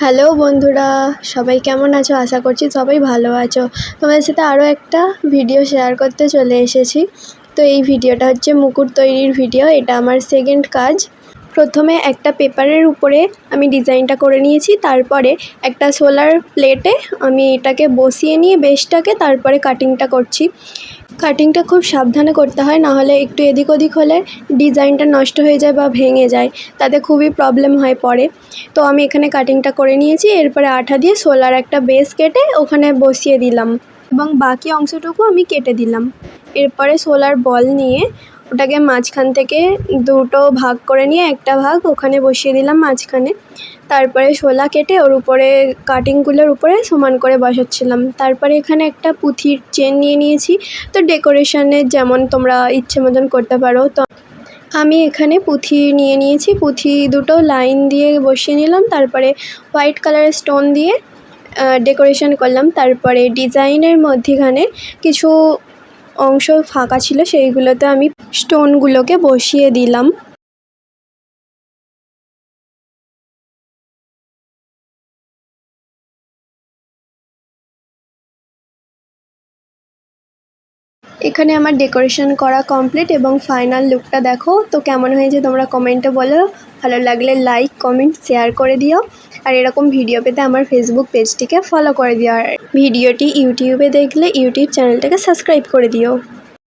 Hello বন্ধুরা, সবাই কেমন আছো? আশা করছি সবাই ভালো আছো। তোমাদের সাথে আরও একটা ভিডিও শেয়ার করতে চলে এসেছি। তো এই ভিডিওটা হচ্ছে মুকুট তৈরির ভিডিও। এটা আমার সেকেন্ড কাজ। প্রথমে একটা পেপারের উপরে আমি ডিজাইনটা করে নিয়েছি, তারপরে একটা সোলার প্লেটে আমি এটাকে বসিয়ে নিয়ে বেসটাকে তারপরে কাটিংটা করছি। কাটিংটা খুব সাবধানে করতে হয়, নাহলে একটু এদিক ওদিক হলে ডিজাইনটা নষ্ট হয়ে যায় বা ভেঙে যায়, তাতে খুবই প্রবলেম হয় পরে। তো আমি এখানে কাটিংটা করে নিয়েছি, এরপরে আঠা দিয়ে সোলার একটা বেস কেটে ওখানে বসিয়ে দিলাম এবং বাকি অংশটুকু আমি কেটে দিলাম। এরপরে সোলার বল নিয়ে ওটাকে মাঝখান থেকে দুটো ভাগ করে নিয়ে একটা ভাগ ওখানে বসিয়ে দিলাম মাঝখানে। তারপরে শোলা কেটে ওর উপরে কাটিংগুলোর উপরে সমান করে বসাচ্ছিলাম। তারপরে এখানে একটা পুঁথির চেন নিয়ে নিয়েছি। তো ডেকোরেশনের যেমন তোমরা ইচ্ছে মতন করতে পারো। তো আমি এখানে পুঁথি নিয়ে নিয়েছি, পুঁথি দুটো লাইন দিয়ে বসিয়ে নিলাম, তারপরে হোয়াইট কালারের স্টোন দিয়ে ডেকোরেশন করলাম। তারপরে ডিজাইনের মধ্যিখানে কিছু অংশ ফাঁকা ছিল, সেইগুলোতে আমি স্টোনগুলোকে বসিয়ে দিলাম। এখানে আমার ডেকোরেশন করা কমপ্লিট এবং ফাইনাল লুকটা দেখো। তো কেমন হয়েছে তোমরা কমেন্টে বলো। ভালো লাগলে লাইক, কমেন্ট, শেয়ার করে দিও। আর এরকম ভিডিও পেতে আমার ফেসবুক পেজটিকে ফলো করে দিও। আর ভিডিওটি ইউটিউবে দেখলে ইউটিউব চ্যানেলটাকে সাবস্ক্রাইব করে দিও।